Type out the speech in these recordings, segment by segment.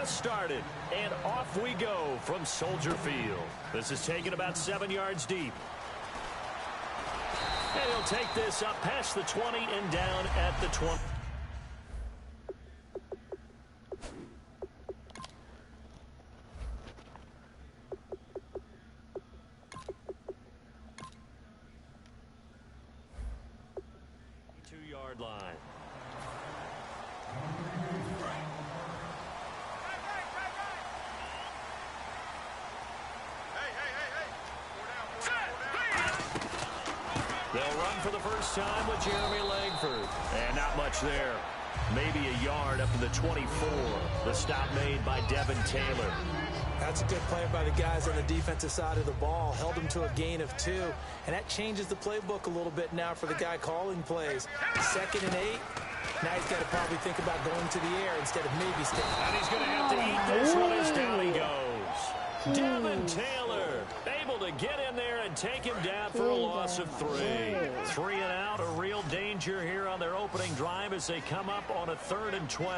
Started, and off we go from Soldier Field. This is taken about 7 yards deep. And he'll take this up past the 20 and down at the 20. Two-yard line. They'll run for the first time with Jeremy Langford. And not much there. Maybe a yard up to the 24. The stop made by Devin Taylor. That's a good play by the guys on the defensive side of the ball. Held them to a gain of 2. And that changes the playbook a little bit now for the guy calling plays. 2nd and 8. Now he's got to probably think about going to the air instead of maybe staying. And he's going to have to eat this one as down he goes. Devin Taylor able to get in there and take him down for a loss of 3. 3 and out, a real danger here on their opening drive as they come up on a 3rd and 12.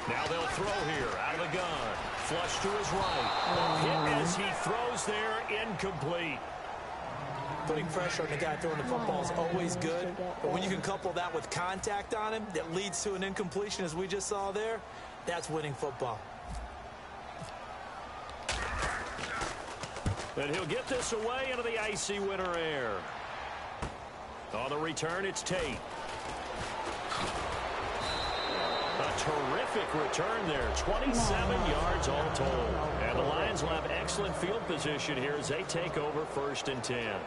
Now they'll throw here out of the gun. Flush to his right. A hit as he throws there, incomplete. Putting pressure on the guy throwing the football is always good, but when you can couple that with contact on him that leads to an incompletion as we just saw there, that's winning football. And he'll get this away into the icy winter air. On the return, it's Tate. A terrific return there. 27 yards all told. And the Lions will have excellent field position here as they take over 1st and 10.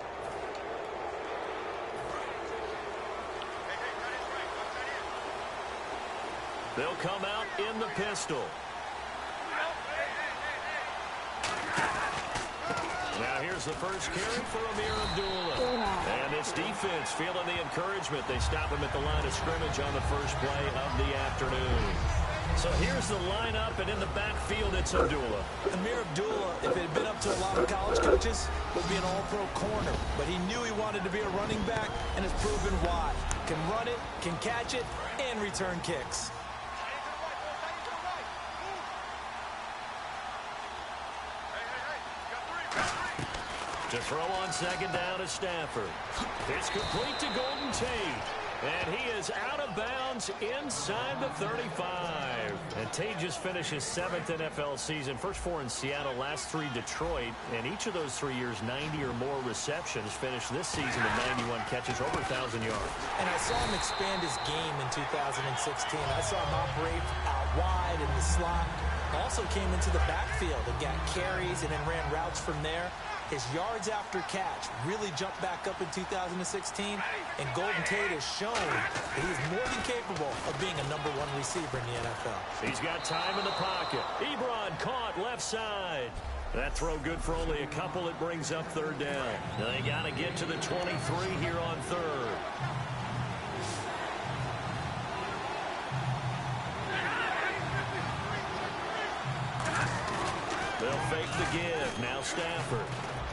They'll come out in the pistol. Now here's the first carry for Ameer Abdullah. And this defense feeling the encouragement. They stop him at the line of scrimmage on the first play of the afternoon. So here's the lineup, and in the backfield, it's Abdullah. Ameer Abdullah, if it had been up to a lot of college coaches, would be an all-pro corner. But he knew he wanted to be a running back, and has proven why. Can run it, can catch it, and return kicks. To throw on 2nd down is Stafford. It's complete to Golden Tate. And he is out of bounds inside the 35. And Tate just finished his 7th NFL season. First 4 in Seattle, last 3 Detroit. And each of those 3 years, 90 or more receptions. Finished this season with 91 catches, over 1,000 yards. And I saw him expand his game in 2016. I saw him operate out wide in the slot. Also came into the backfield and got carries and then ran routes from there. His yards after catch really jumped back up in 2016, and Golden Tate has shown that he's more than capable of being a #1 receiver in the NFL. He's got time in the pocket. Ebron caught left side. That throw good for only a couple. It brings up 3rd down. Now they got to get to the 23 here on 3rd. They'll fake the give. Now Stafford.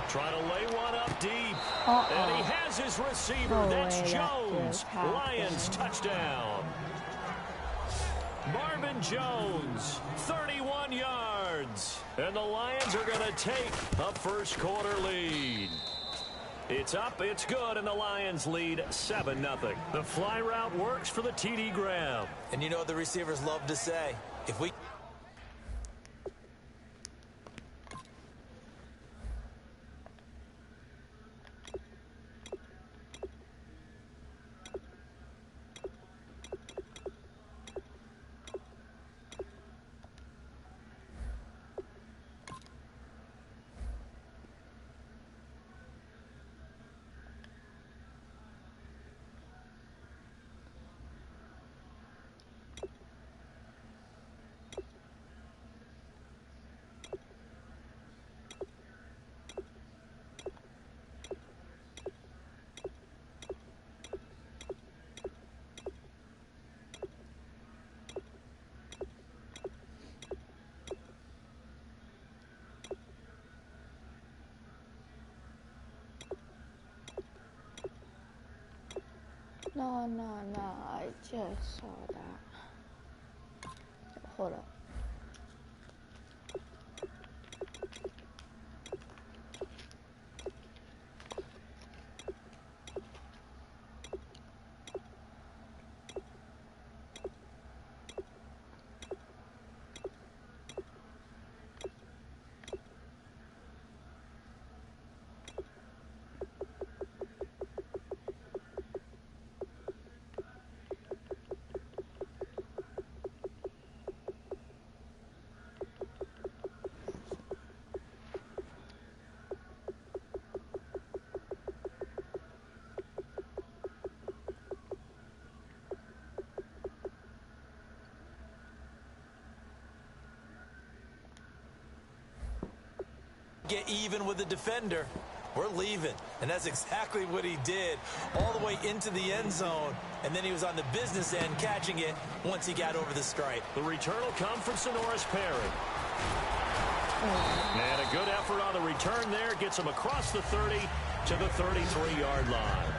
Trying to lay one up deep. And he has his receiver. That's Jones. Lions touchdown. Marvin Jones, 31 yards. And the Lions are going to take a first-quarter lead. It's up, it's good, and the Lions lead 7-0. The fly route works for the TD Graham. And you know what the receivers love to say? If we... No, I just saw that. Hold up. Get even with the defender. We're leaving. And that's exactly what he did, all the way into the end zone. And then he was on the business end catching it once he got over the stripe. The return will come from Sonoris Perry. And a good effort on the return there. Gets him across the 30 to the 33-yard line.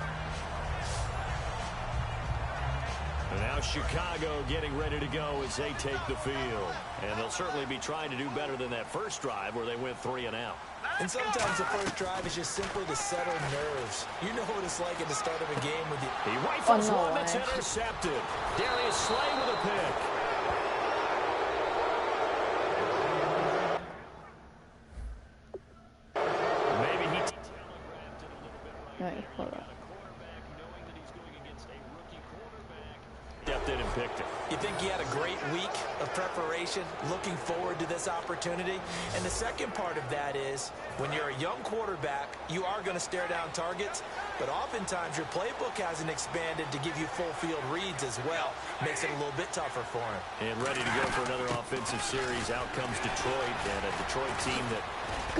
And now Chicago getting ready to go as they take the field. And they'll certainly be trying to do better than that first drive where they went 3 and out. And sometimes the first drive is just simply to settle nerves. You know what it's like at the start of a game with you. He rifles one that's intercepted. Darius Slay with a pick. Maybe he telegraphed it a little bit right. Hold on. Stepped in and picked it. You think he had a great week of preparation, looking forward to this opportunity? And the second part of that is, when you're a young quarterback, you are going to stare down targets, but oftentimes your playbook hasn't expanded to give you full field reads as well. Makes it a little bit tougher for him. And ready to go for another offensive series. Out comes Detroit, and a Detroit team that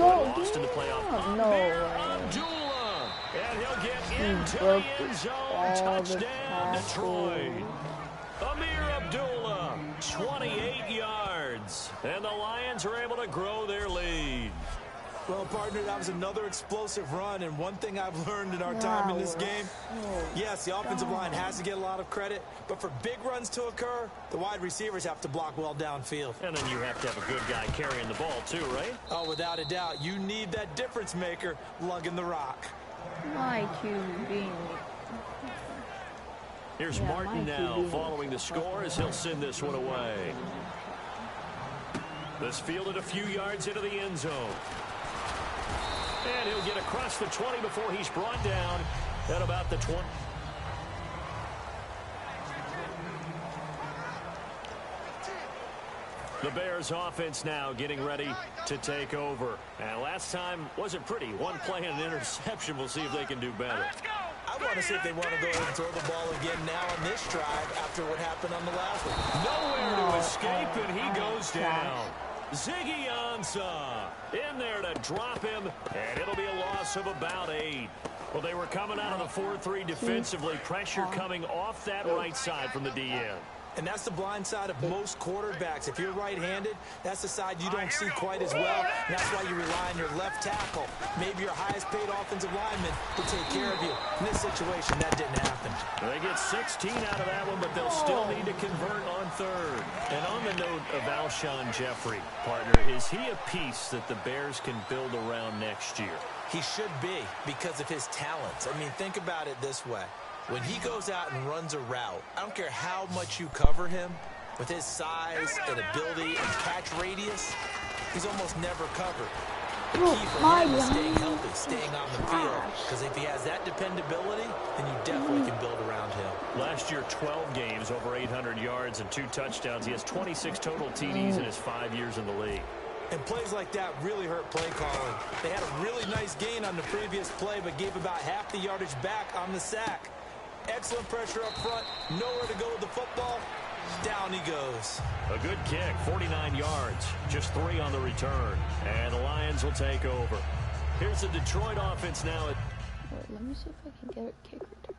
lost in the playoff. No Abdullah, and he'll get into the end zone. Touchdown, Detroit. Amir Abdullah, 28 yards. And the Lions are able to grow their lead. Well, partner, that was another explosive run, and one thing I've learned in our time in this game, yes, the offensive line has to get a lot of credit, but for big runs to occur, the wide receivers have to block well downfield. And then you have to have a good guy carrying the ball too, right? Oh, without a doubt. You need that difference maker lugging the rock. My QB. Here's Martin now following the score as he'll send this one away. This fielded a few yards into the end zone. And he'll get across the 20 before he's brought down at about the 20. The Bears offense now getting ready to take over. And last time wasn't pretty. One play and an interception. We'll see if they can do better. I want to see if they want to go ahead and throw the ball again now on this drive after what happened on the last one. Nowhere to escape, and he goes down. Ziggy Ansah in there to drop him, and it'll be a loss of about 8. Well, they were coming out of the 4-3 defensively. Pressure coming off that right side from the DN. And that's the blind side of most quarterbacks. If you're right-handed, that's the side you don't see quite as well. And that's why you rely on your left tackle, maybe your highest-paid offensive lineman, to take care of you. In this situation, that didn't happen. They get 16 out of that one, but they'll still need to convert on third. And on the note of Alshon Jeffrey, partner, is he a piece that the Bears can build around next year? He should be because of his talents. I mean, think about it this way. When he goes out and runs a route, I don't care how much you cover him, with his size and ability and catch radius, he's almost never covered. The key for him is staying healthy, staying on the field, because if he has that dependability, then you definitely can build around him. Last year, 12 games, over 800 yards and 2 touchdowns. He has 26 total TDs in his 5 years in the league. And plays like that really hurt play calling. They had a really nice gain on the previous play, but gave about half the yardage back on the sack. Excellent pressure up front, nowhere to go with the football. Down he goes. A good kick, 49 yards, just 3 on the return. And the Lions will take over. Here's the Detroit offense now. Wait, let me see if I can get a kick return.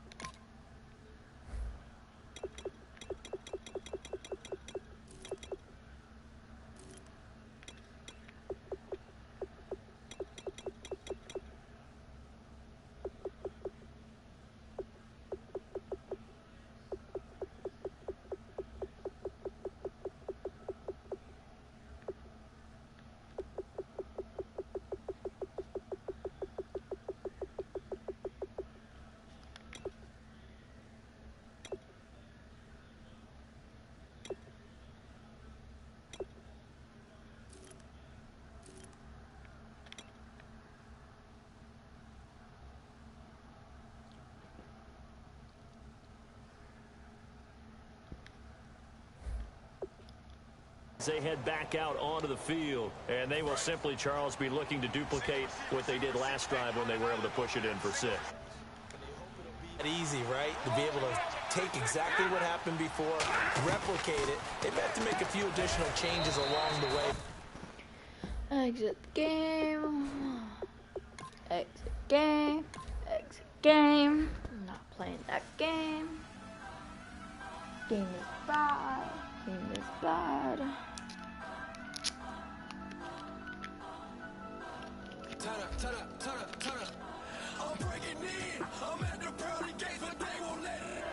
They head back out onto the field, and they will simply, Charles, be looking to duplicate what they did last drive when they were able to push it in for 6. Easy, right? To be able to take exactly what happened before, replicate it. They've had to make a few additional changes along the way. Exit the game. Exit game. Exit game. I'm not playing that game. Game is bad. Game is bad. Turn up. I'm breaking in. I'm at the pearly gates, but they won't let it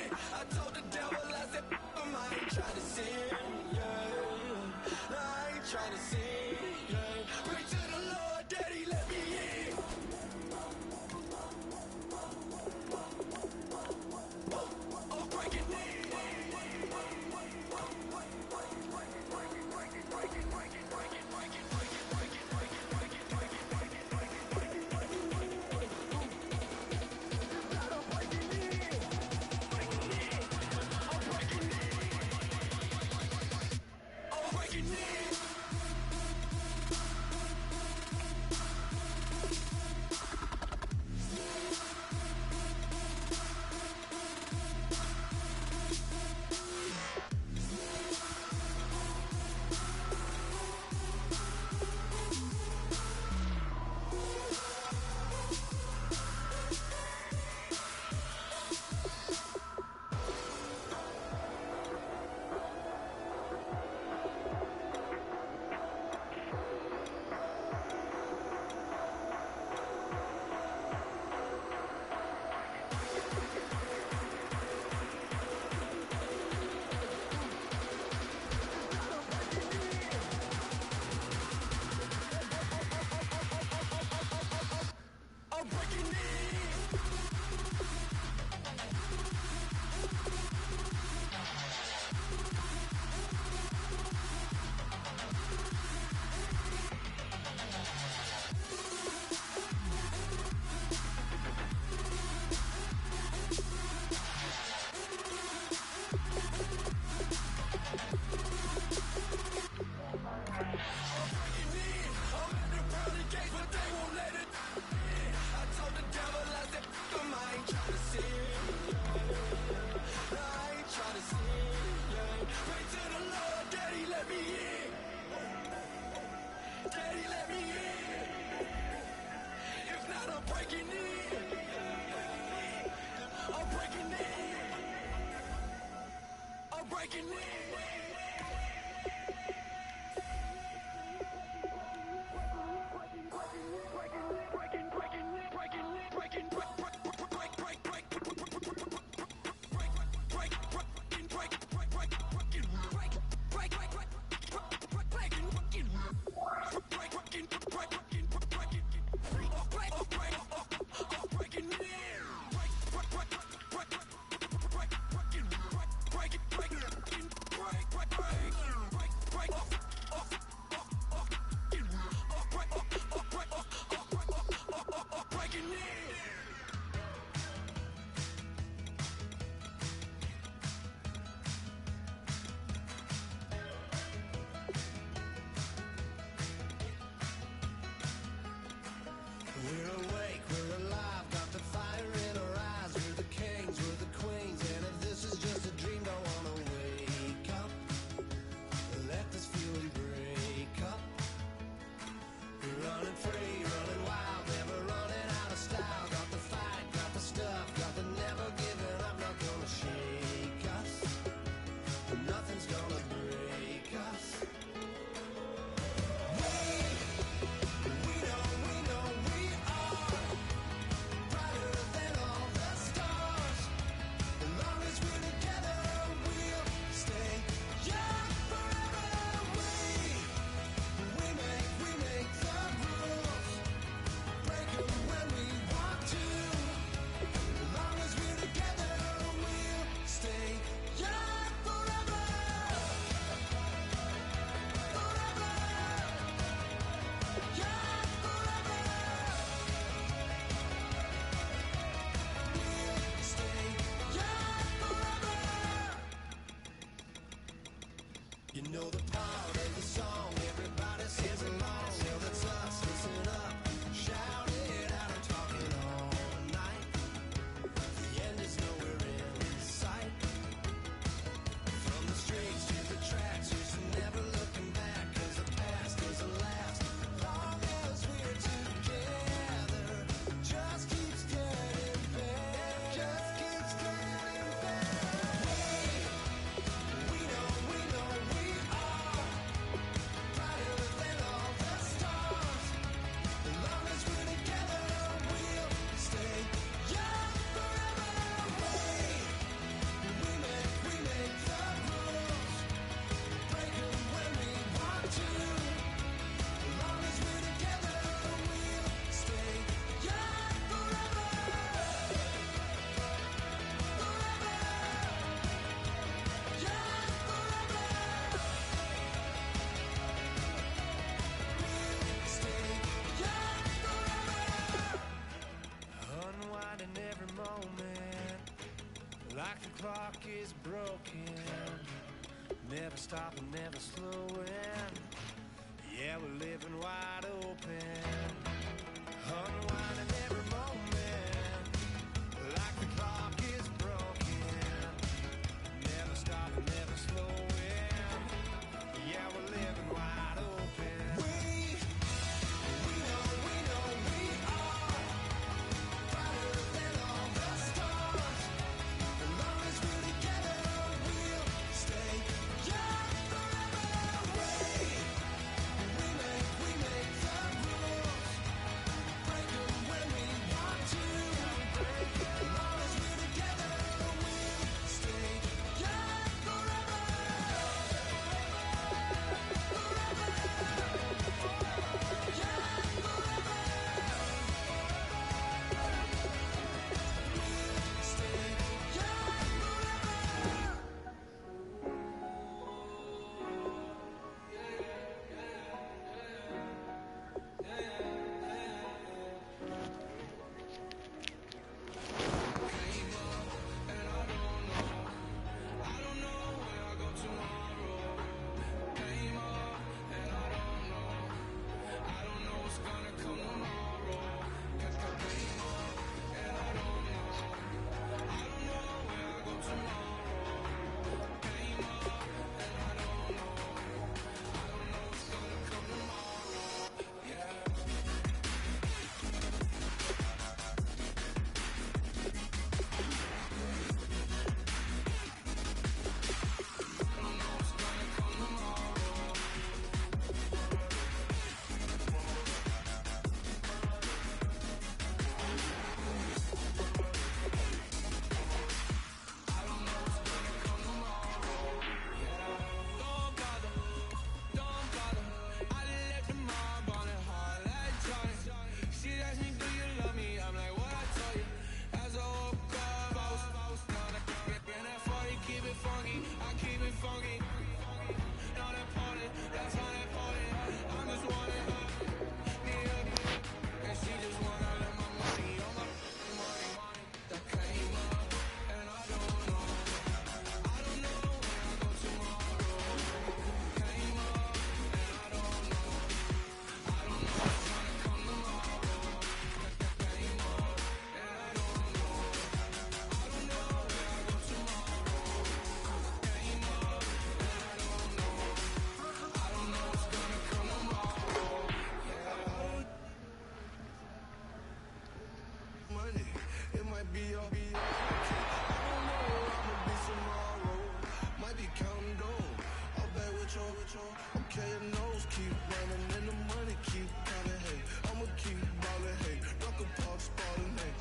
in. I told the devil, I said, I ain't trying to sin, yeah. I ain't trying to sin, yeah. Pray to the Lord, Daddy, let me in. I'm breaking in. broken. Never stopping, never slowing. Yeah, we're living wide open. Unwinding every moment. Like the clock is broken. Never stopping, never slowing. Yeah, we're living wide open. We know we are brighter than all the stars. As long as we're together, we'll stay young forever. We make the rules, break them when we want to. As long as we're together, we'll stay young forever. Money, it might be all be. I don't know, I'ma be tomorrow. Might be counting gold. I'll bet with you. I'm carrying nose, keep running, and the money keep coming. Hey, I'ma keep ballin'. Hey, rock a park, spallin'. Hey,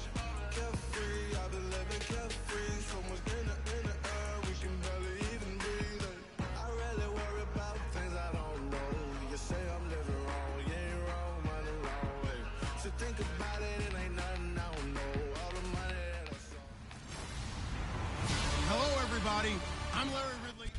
carefree, I've been living carefree. So much in the air, we can barely even breathe. Hey, I really worry about things I don't know. You say I'm living wrong, you ain't wrong, money wrong. Hey, so think about it, it ain't nothing I don't know. All the money that I saw. Hello, everybody. I'm Larry Ridley.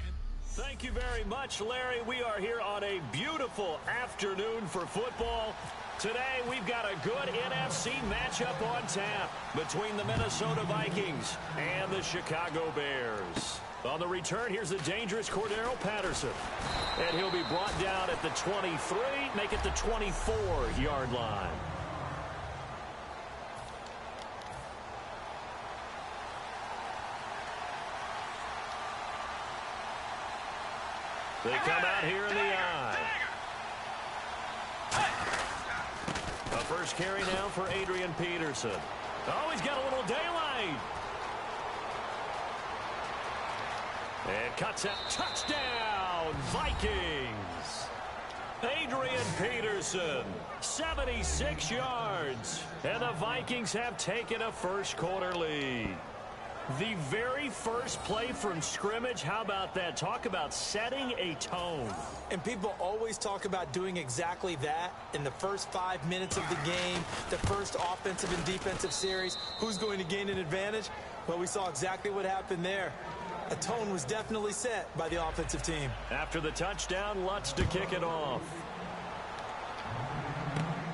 Thank you very much, Larry. We are here on a beautiful afternoon for football. Today, we've got a good NFC matchup on tap between the Minnesota Vikings and the Chicago Bears. On the return, here's the dangerous Cordero Patterson. And he'll be brought down at the 23, make it the 24-yard line. They come out here in the eye. A first carry now for Adrian Peterson. Oh, he's got a little daylight. And cuts out. Touchdown, Vikings. Adrian Peterson, 76 yards. And the Vikings have taken a first-quarter lead. The very first play from scrimmage, how about that? Talk about setting a tone. And people always talk about doing exactly that in the first 5 minutes of the game, the first offensive and defensive series. Who's going to gain an advantage? Well, we saw exactly what happened there. A tone was definitely set by the offensive team. After the touchdown, Lutz to kick it off.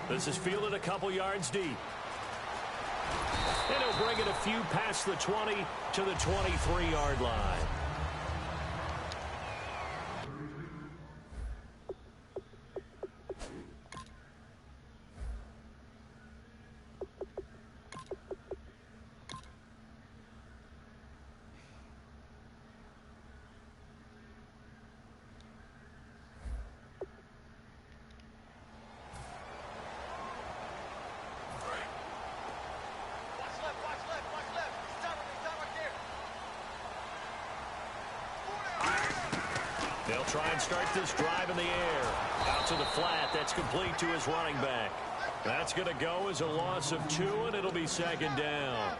This is fielded a couple yards deep. And he'll bring it a few past the 20 to the 23-yard line. try and start this drive in the air. Out to the flat. That's complete to his running back. That's going to go as a loss of 2, and it'll be second down.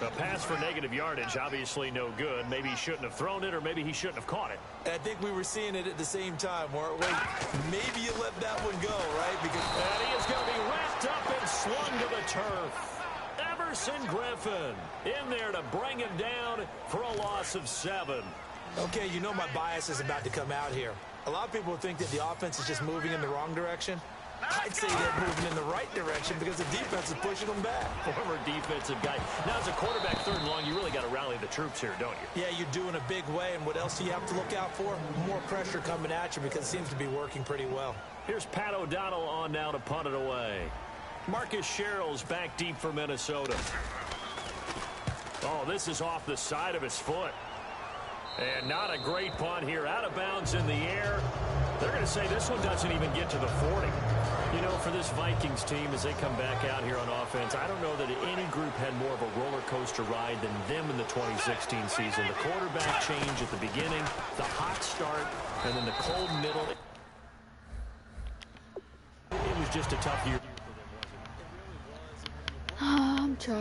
A pass for negative yardage, obviously no good. Maybe he shouldn't have thrown it, or maybe he shouldn't have caught it. I think we were seeing it at the same time, weren't we? Maybe you let that one go, right? And he is going to be wrapped up and slung to the turf. Everson Griffen in there to bring him down for a loss of 7. Okay, you know my bias is about to come out here. A lot of people think that the offense is just moving in the wrong direction. I'd say they're moving in the right direction because the defense is pushing them back. Former defensive guy. Now, as a quarterback, 3rd and long, you really got to rally the troops here, don't you? Yeah, you do in a big way. And what else do you have to look out for? More pressure coming at you because it seems to be working pretty well. Here's Pat O'Donnell on now to punt it away. Marcus Sherrill's back deep for Minnesota. Oh, this is off the side of his foot. And not a great punt here. Out of bounds in the air. They're going to say this one doesn't even get to the 40. You know, for this Vikings team, as they come back out here on offense, I don't know that any group had more of a roller coaster ride than them in the 2016 season. The quarterback change at the beginning, the hot start, and then the cold middle. It was just a tough year. I'm trying.